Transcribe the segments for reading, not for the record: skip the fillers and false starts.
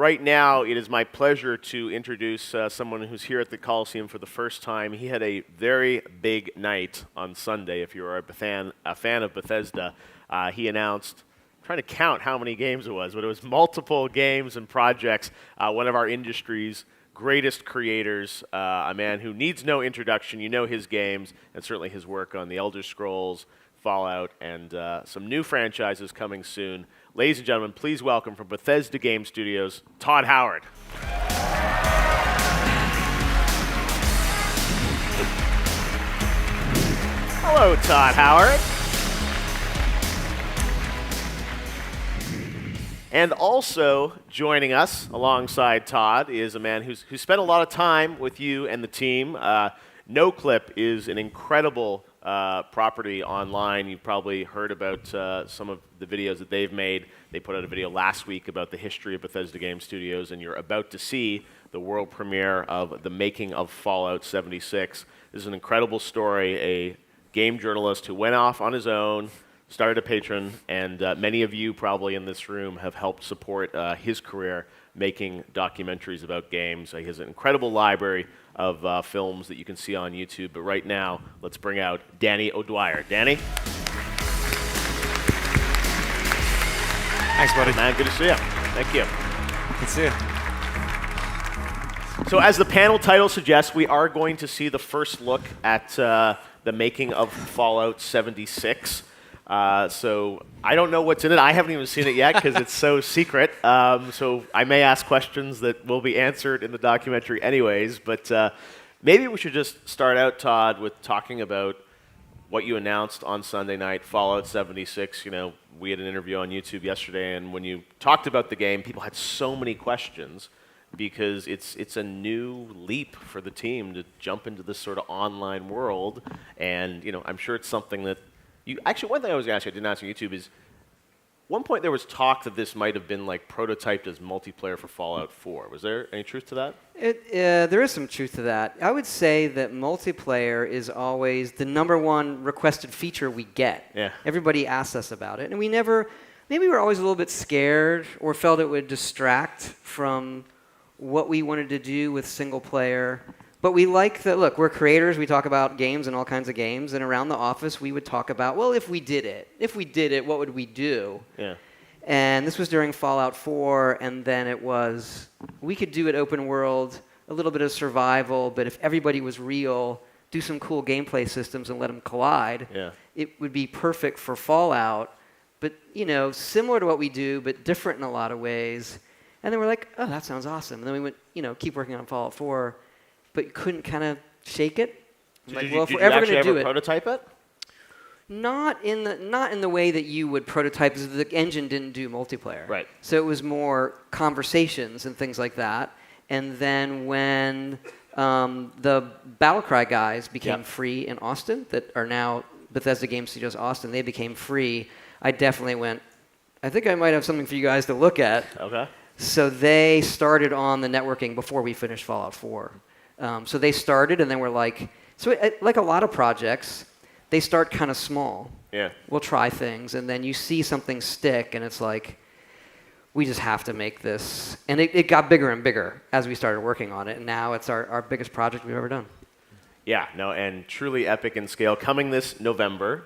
Right now, it is my pleasure to introduce someone who's here at the Coliseum for the first time. He had a very big night on Sunday. If you are a fan of Bethesda, he announced, I'm trying to count how many games it was, but it was multiple games and projects. One of our industry's greatest creators, a man who needs no introduction. You know his games and certainly his work on the Elder Scrolls, Fallout, and some new franchises coming soon. Ladies and gentlemen, please welcome from Bethesda Game Studios, Todd Howard. Hello, Todd Howard. And also joining us alongside Todd is a man who's spent a lot of time with you and the team. Noclip is an incredible property online. You've probably heard about some of the videos that they've made. They put out a video last week about the history of Bethesda Game Studios, and you're about to see the world premiere of the making of Fallout 76. This is an incredible story. A game journalist who went off on his own, started a Patreon, and many of you probably in this room have helped support his career making documentaries about games. He has an incredible library of films that you can see on YouTube. But right now, let's bring out Danny O'Dwyer. Danny? Thanks, buddy. Man, good to see you. Thank you. Good to see you. So as the panel title suggests, we are going to see the first look at the making of Fallout 76. So I don't know what's in it. I haven't even seen it yet because it's so secret. So I may ask questions that will be answered in the documentary anyways. But maybe we should just start out, Todd, with talking about what you announced on Sunday night, Fallout 76. You know, we had an interview on YouTube yesterday, and when you talked about the game, people had so many questions because it's a new leap for the team to jump into this sort of online world. And, you know, I'm sure it's something that actually, one thing I was going to ask you, I didn't ask on YouTube, is one point there was talk that this might have been like prototyped as multiplayer for Fallout 4. Was there any truth to that? There is some truth to that. I would say that multiplayer is always the number one requested feature we get. Yeah. Everybody asks us about it. And maybe we were always a little bit scared or felt it would distract from what we wanted to do with single player. But we like that, look, we're creators, we talk about games and all kinds of games, and around the office we would talk about, well, if we did it, what would we do? Yeah. And this was during Fallout 4, and then we could do it open world, a little bit of survival, but if everybody was real, do some cool gameplay systems and let them collide, it would be perfect for Fallout, but, you know, similar to what we do, but different in a lot of ways. And then we're like, oh, that sounds awesome. And then we went, keep working on Fallout 4. But you couldn't kind of shake it. So did you actually ever prototype it? Not in the way that you would prototype, because the engine didn't do multiplayer. Right. So it was more conversations and things like that. And then when the Battlecry guys became free in Austin, that are now Bethesda Game Studios Austin, they became free. I definitely went, I think I might have something for you guys to look at. Okay. So they started on the networking before we finished Fallout 4. So they started, and then we're like, like a lot of projects, they start kind of small. Yeah. We'll try things, and then you see something stick, and it's like, we just have to make this. And it got bigger and bigger as we started working on it, and now it's our biggest project we've ever done. Yeah, no, and truly epic in scale. Coming this November,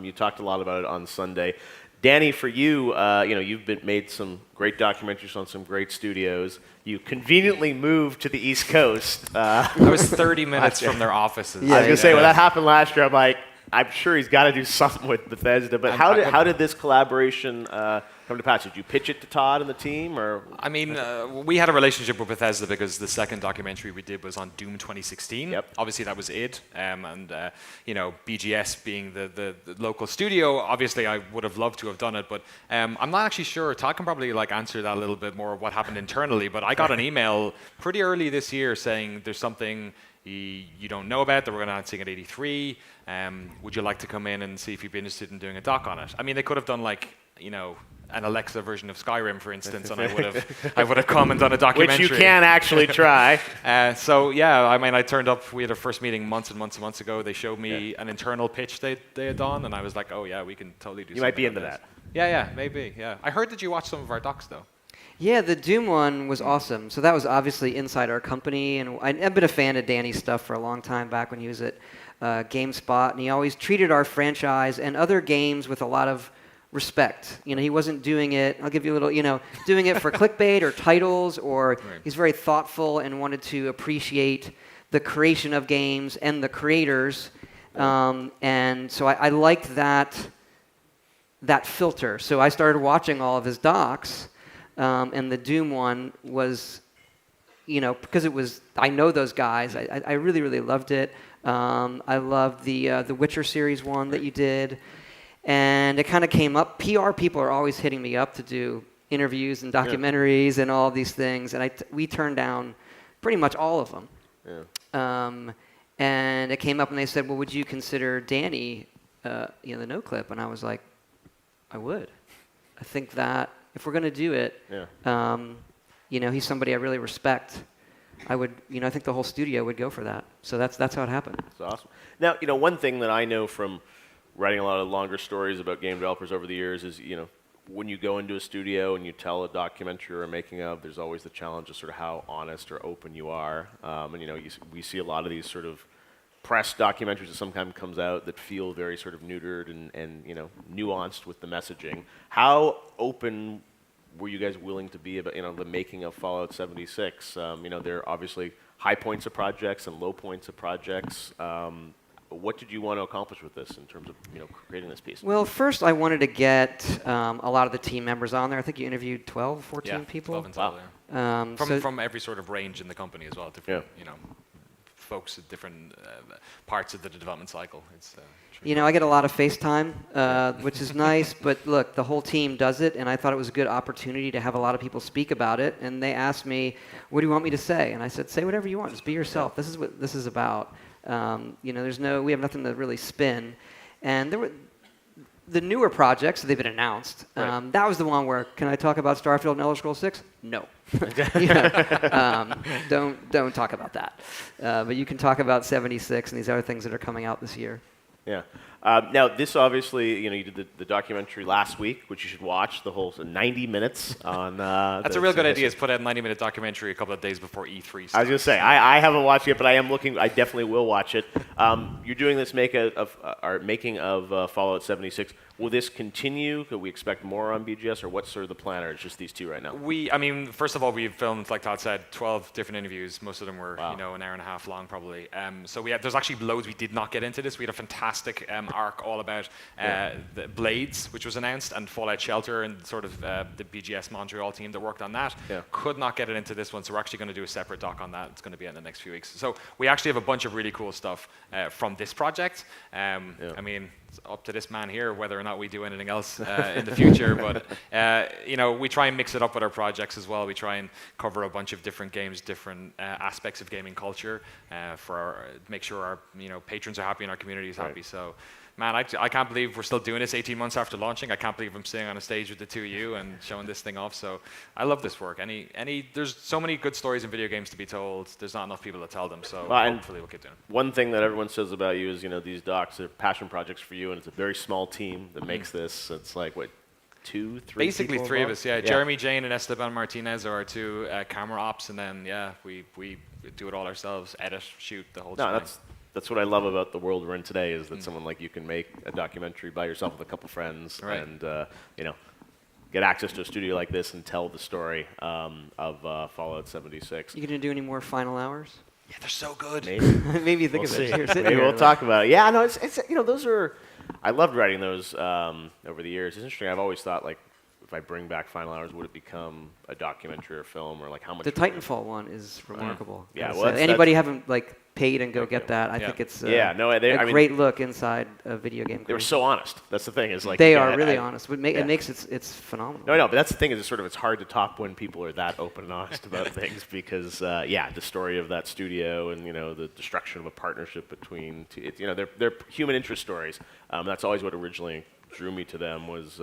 you talked a lot about it on Sunday. Danny, for you, you've made some great documentaries on some great studios. You conveniently moved to the East Coast. I was 30 minutes from their offices. I was going to say, when that happened last year, I'm like, I'm sure he's got to do something with Bethesda. But how did this collaboration come to pass? Did you pitch it to Todd and the team, or? I mean, we had a relationship with Bethesda because the second documentary we did was on Doom 2016. Yep. Obviously, that was it. BGS being the local studio, obviously, I would have loved to have done it, but I'm not actually sure. Todd can probably answer that a little bit more of what happened internally. But I got an email pretty early this year saying there's something you don't know about that we're announcing at 83. Would you like to come in and see if you'd be interested in doing a doc on it? I mean, they could have done an Alexa version of Skyrim, for instance, and I would have come and done a documentary. Which you can actually try. I turned up. We had our first meeting months and months and months ago. They showed me an internal pitch they had done, and I was like, oh yeah, we can totally do something. You might be into that. Yeah, maybe, yeah. I heard that you watched some of our docs, though. Yeah, the Doom one was awesome. So that was obviously inside our company, and I've been a fan of Danny's stuff for a long time back when he was at GameSpot, and he always treated our franchise and other games with a lot of respect. He wasn't doing it, I'll give you a little, doing it for clickbait or titles, or he's very thoughtful and wanted to appreciate the creation of games and the creators. And so I liked that filter. So I started watching all of his docs, and the Doom one was, because I know those guys, I really, really loved it. I loved the Witcher series one that you did. And it kind of came up. PR people are always hitting me up to do interviews and documentaries and all these things, and we turned down pretty much all of them. Yeah. And it came up, and they said, "Well, would you consider Danny, the Noclip?" And I was like, "I would. I think that if we're going to do it, he's somebody I really respect. I would, I think the whole studio would go for that. So that's how it happened." That's awesome. Now, one thing that I know from writing a lot of longer stories about game developers over the years is, when you go into a studio and you tell a documentary or a making of, there's always the challenge of sort of how honest or open you are. We see a lot of these sort of press documentaries that sometimes comes out that feel very sort of neutered and nuanced with the messaging. How open were you guys willing to be about the making of Fallout 76? There are obviously high points of projects and low points of projects. What did you want to accomplish with this in terms of creating this piece? Well, first I wanted to get a lot of the team members on there. I think you interviewed 12, 14 people. 12 in total, yeah. From every sort of range in the company as well. Different, folks at different parts of the development cycle. It's I get a lot of FaceTime, which is nice, but look, the whole team does it, and I thought it was a good opportunity to have a lot of people speak about it, and they asked me, "What do you want me to say?" And I said, "Say whatever you want, just be yourself. This is what this is about." We have nothing to really spin. And there were the newer projects, they've been announced. Right. That was the one where, can I talk about Starfield and Elder Scrolls 6? No. Don't talk about that. But you can talk about 76 and these other things that are coming out this year. Yeah. Now, this obviously, you did the documentary last week, which you should watch, the whole 90 minutes on... That's a real good idea, is put out a 90-minute documentary a couple of days before E3 starts. I was going to say, I haven't watched it, but I definitely will watch it. You're doing this making of Fallout 76. Will this continue? Could we expect more on BGS, or what's sort of the plan, or it's just these two right now? First of all, we've filmed, like Todd said, 12 different interviews. Most of them were, Wow. an hour and a half long, probably. There's actually loads we did not get into this. We had a fantastic arc all about the Blades, which was announced, and Fallout Shelter, and sort of the BGS Montreal team that worked on that. Yeah. Could not get it into this one, so we're actually going to do a separate doc on that. It's going to be in the next few weeks. So we actually have a bunch of really cool stuff from this project. It's up to this man here whether or not we do anything else in the future, but we try and mix it up with our projects as well. We try and cover a bunch of different games, different aspects of gaming culture, make sure our patrons are happy and our community is happy. Right. So, man, I can't believe we're still doing this 18 months after launching. I can't believe I'm sitting on a stage with the two of you and showing this thing off. So I love this work. There's so many good stories in video games to be told. There's not enough people to tell them. So hopefully we'll keep doing it. One thing that everyone says about you is, these docs are passion projects for you, and it's a very small team that makes this. It's like, what, 2, 3 Basically people 3 of involved? us, yeah. Jeremy, Jane, and Esteban Martinez are our 2 camera ops, and then, we do it all ourselves, edit, shoot, the whole thing. That's what I love about the world we're in today, is that someone like you can make a documentary by yourself with a couple friends, right. And get access to a studio like this and tell the story of Fallout 76. You going to do any more final hours? Yeah, they're so good. Maybe. Maybe think of it. Maybe we'll talk about it. Yeah, no, it's those are. I loved writing those over the years. It's interesting. I've always thought, like, if I bring back final hours, would it become a documentary or film, or like how much? The Titanfall one is remarkable. Yeah, well, anybody haven't paid and go get that. I think it's a great look inside a video game. They were so honest. That's the thing. Is like they are really honest. It makes it's phenomenal. No, but that's the thing. Is it's hard to top when people are that open and honest about things, because the story of that studio and the destruction of a partnership between they're human interest stories. That's always what originally drew me to them. Was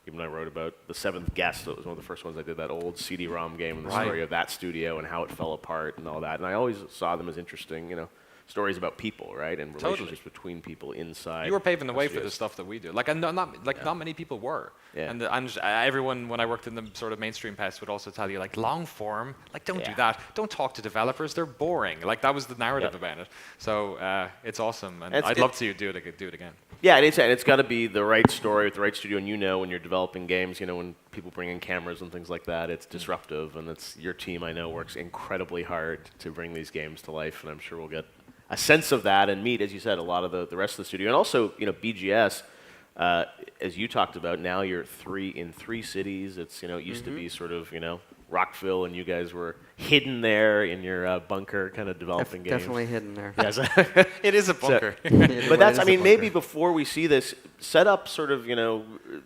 even I wrote about The Seventh Guest. That was one of the first ones I did, that old CD-ROM game, and the story of that studio and how it fell apart and all that. And I always saw them as interesting, stories about people, right, and relationships between people inside. You were paving the way for studios. the stuff that we do. Like, and not many people were. Yeah. And everyone, when I worked in the sort of mainstream press, would also tell you, like, long form, like, don't do that. Don't talk to developers. They're boring. Like, that was the narrative about it. So it's awesome, and I'd love to do it again. Yeah, and it's got to be the right story with the right studio. And when you're developing games, when people bring in cameras and things like that, it's disruptive. And it's your team, I know, works incredibly hard to bring these games to life. And I'm sure we'll get a sense of that and meet, as you said, a lot of the rest of the studio. And also, BGS, as you talked about, now you're in three cities. It's, it used to be sort of, Rockville, and you guys were hidden there in your bunker, kind of developing games. Definitely hidden there. Yes. It is a bunker. But that's, maybe before we see this set up, sort of,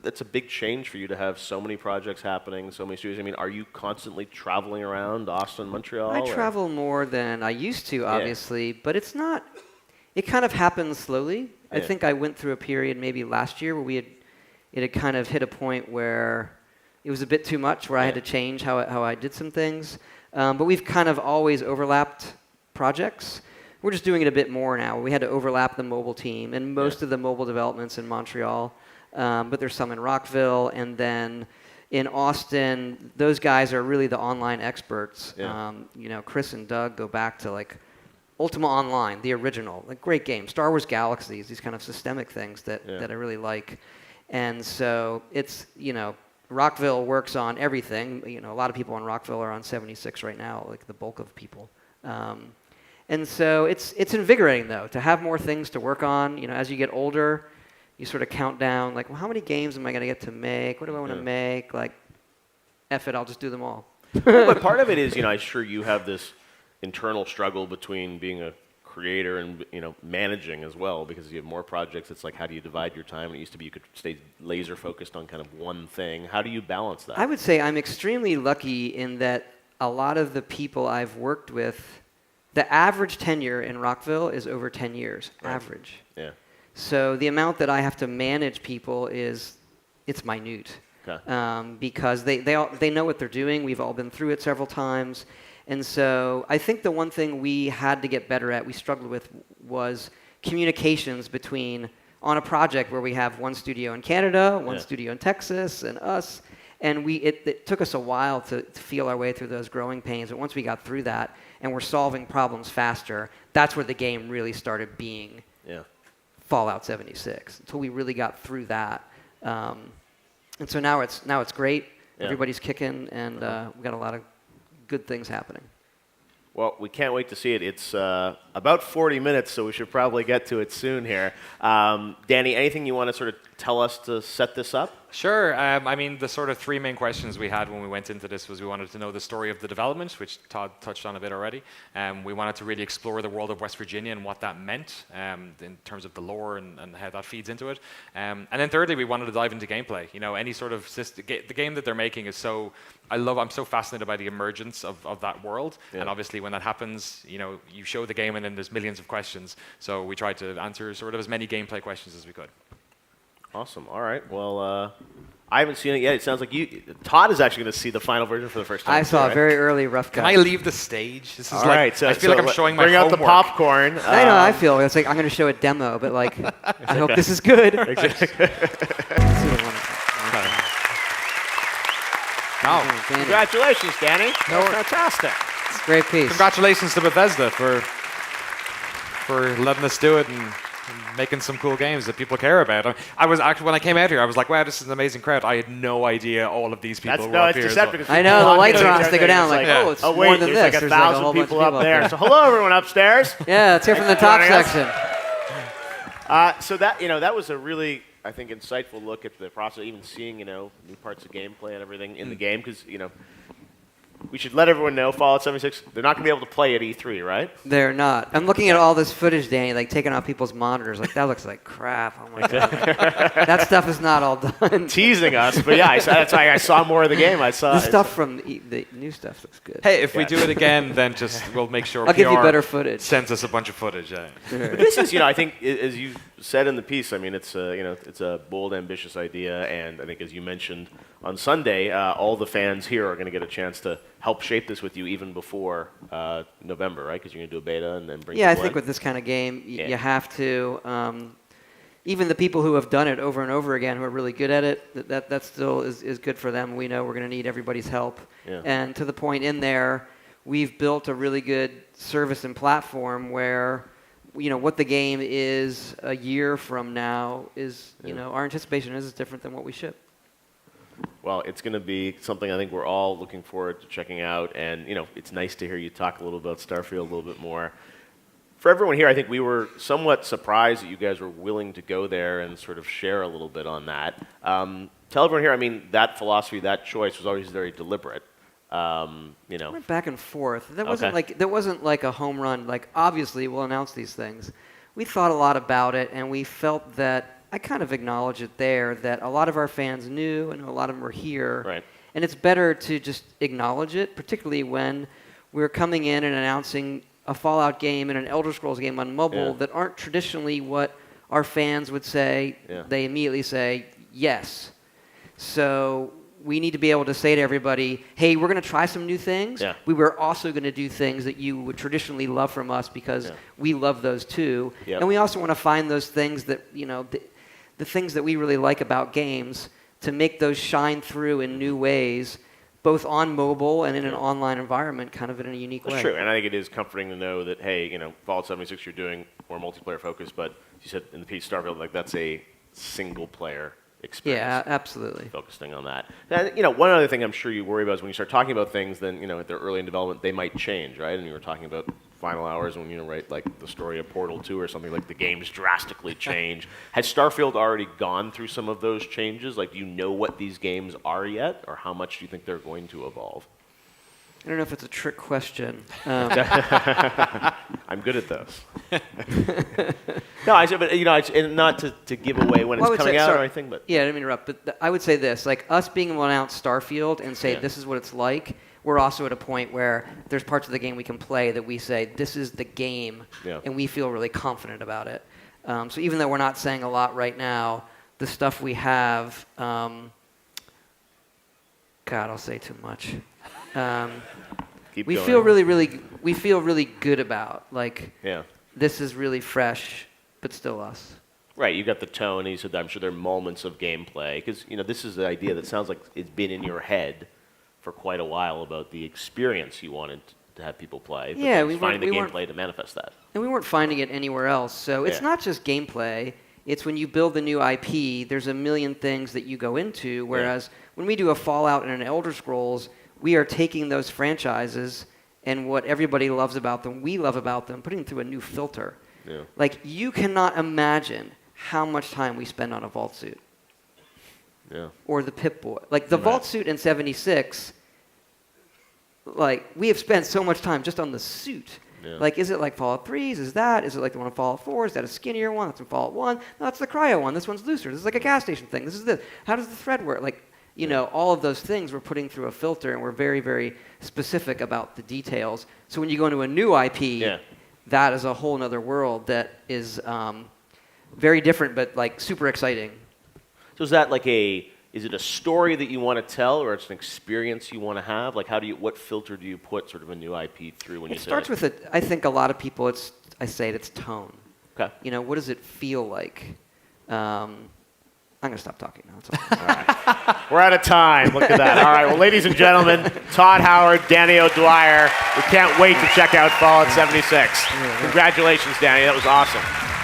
that's a big change for you to have so many projects happening, so many studios. Are you constantly traveling around Austin, Montreal? I travel more than I used to, obviously, but it's not. It kind of happens slowly. I think I went through a period maybe last year where it had kind of hit a point where it was a bit too much, where I had to change how I did some things. But we've kind of always overlapped projects. We're just doing it a bit more now. We had to overlap the mobile team, and most of the mobile development's in Montreal, but there's some in Rockville, and then in Austin, those guys are really the online experts. Yeah. Chris and Doug go back to like Ultima Online, the original, like great game. Star Wars Galaxies, these kind of systemic things that I really like. And so it's, Rockville works on everything. A lot of people in Rockville are on 76 right now, like the bulk of people. And so it's invigorating, though, to have more things to work on. As you get older, you sort of count down, like, well, how many games am I going to get to make? What do I want to make? Like, F it, I'll just do them all. But part of it is, I'm sure you have this internal struggle between being a creator and managing as well, because you have more projects. It's like, how do you divide your time? It used to be you could stay laser focused on kind of one thing. How do you balance that? I would say I'm extremely lucky in that a lot of the people I've worked with, the average tenure in Rockville is over 10 years, average. Yeah. So the amount that I have to manage people it's minute. Okay. Because they know what they're doing. We've all been through it several times. And so I think the one thing we had to get better at, we struggled with, was communications between, on a project where we have one studio in Canada, one studio in Texas, and us. And it took us a while to feel our way through those growing pains. But once we got through that and we're solving problems faster, that's where the game really started being Fallout 76, until we really got through that. And so now it's great. Yeah. Everybody's kicking, and we've got a lot of good things happening. Well, we can't wait to see it. It's about 40 minutes, so we should probably get to it soon here. Danny, anything you want to sort of tell us to set this up? Sure. The sort of three main questions we had when we went into this was we wanted to know the story of the development, which Todd touched on a bit already. We wanted to really explore the world of West Virginia and what that meant in terms of the lore and how that feeds into it. And then thirdly, we wanted to dive into gameplay. Any sort of the game that they're making is so... I'm so fascinated by the emergence of that world. Yeah. And obviously when that happens, you show the game and then there's millions of questions. So we tried to answer sort of as many gameplay questions as we could. Awesome. All right. Well, I haven't seen it yet. It sounds like Todd is actually going to see the final version for the first time. I saw a very early rough cut. Can I leave the stage? This is all right. So, I feel like I'm showing my homework. Bring out the popcorn. I know. I feel it's like I'm going to show a demo, but like I hope this is good. Oh, congratulations, Danny. Fantastic. It's a great piece. Congratulations to Bethesda for letting us do it and making some cool games that people care about. I was actually, when I came out here, I was like, wow, this is an amazing crowd. I had no idea all of these people were up here. I know, the lights are on, so they go down like, it's more than this. There's like 1,000 people up there. So hello, everyone upstairs. Yeah, let's hear from the top section. So that was a really, I think, insightful look at the process, even seeing, new parts of gameplay and everything in the game, because, we should let everyone know, Fallout 76, they're not going to be able to play at E3, right? They're not. I'm looking at all this footage, Danny, like taking out people's monitors. Like, that looks like crap. Oh, my God. That stuff is not all done. Teasing us, but yeah, that's why I saw more of the game. I saw the stuff from the new stuff looks good. Hey, if we do it again, then we'll make sure I'll give you better footage. Sends us a bunch of footage. Yeah. But this is, I think, as you said in the piece, I mean, it's it's a bold, ambitious idea, and I think, as you mentioned on Sunday, all the fans here are going to get a chance to help shape this with you even before November, right? Because you're going to do a beta and then bring. Yeah, I people think in. with this kind of game, you have to. Even the people who have done it over and over again, who are really good at it, that still is good for them. We know we're going to need everybody's help. Yeah. And to the point in there, we've built a really good service and platform where, what the game is a year from now is, our anticipation is different than what we ship. Well, it's going to be something I think we're all looking forward to checking out, and it's nice to hear you talk a little about Starfield a little bit more. For everyone here, I think we were somewhat surprised that you guys were willing to go there and sort of share a little bit on that. Tell everyone here, I mean, that philosophy, that choice was always very deliberate. We went back and forth. That wasn't like a home run. Like, obviously, we'll announce these things. We thought a lot about it, and we felt that I kind of acknowledge it there that a lot of our fans knew, and a lot of them were here. Right. And it's better to just acknowledge it, particularly when we're coming in and announcing a Fallout game and an Elder Scrolls game on mobile that aren't traditionally what our fans would say. Yeah. They immediately say yes. So we need to be able to say to everybody, hey, we're going to try some new things. Yeah. We were also going to do things that you would traditionally love from us because we love those too. Yep. And we also want to find those things that, the things that we really like about games to make those shine through in new ways, both on mobile and in an online environment, kind of in a unique way. That's true, and I think it is comforting to know that, hey, Fallout 76 you're doing more multiplayer focused, but you said in the piece Starfield, like that's a single player experience. Yeah, absolutely. Focusing on that. And, one other thing I'm sure you worry about is when you start talking about things, then, if they're early in development, they might change, right? And you were talking about final hours when, write like the story of Portal 2 or something, like the games drastically change. Has Starfield already gone through some of those changes? Like, do you know what these games are yet, or how much do you think they're going to evolve? I don't know if it's a trick question. I'm good at those. No, I said, but it's not to give away when it's coming out or anything, but yeah, I didn't mean to interrupt. But I would say this: like us being able to announce Starfield and say this is what it's like. We're also at a point where there's parts of the game we can play that we say this is the game, and we feel really confident about it. So even though we're not saying a lot right now, the stuff we have, God, I'll say too much. We feel really good about. Like, this is really fresh, but still us. Right, you got the tone. And you said, I'm sure there are moments of gameplay because this is the idea that sounds like it's been in your head for quite a while about the experience you wanted to have people play. But yeah, we finding the gameplay to manifest that. And we weren't finding it anywhere else. So it's not just gameplay. It's when you build the new IP, there's a million things that you go into. Whereas when we do a Fallout and an Elder Scrolls, we are taking those franchises and what everybody loves about them, we love about them, putting them through a new filter. Yeah. Like, you cannot imagine how much time we spend on a Vault Suit. Yeah. Or the Pip-Boy. Like, the Vault Suit in 76, like, we have spent so much time just on the suit. Yeah. Like, is it like Fallout 3's? Is it like the one in Fallout 4? Is that a skinnier one? That's in Fallout 1? No, that's the cryo one. This one's looser. This is like a gas station thing. This is this. How does the thread work? Like, all of those things we're putting through a filter, and we're very, very specific about the details. So when you go into a new IP, that is a whole other world that is very different, but like super exciting. So is that like is it a story that you want to tell, or it's an experience you want to have? Like, what filter do you put sort of a new IP through when you say it? It starts with it. I think a lot of people, it's tone. Okay. What does it feel like? I'm going to stop talking now. It's all right. We're out of time. Look at that. All right. Well, ladies and gentlemen, Todd Howard, Danny O'Dwyer. We can't wait to check out Fallout 76. Congratulations, Danny. That was awesome.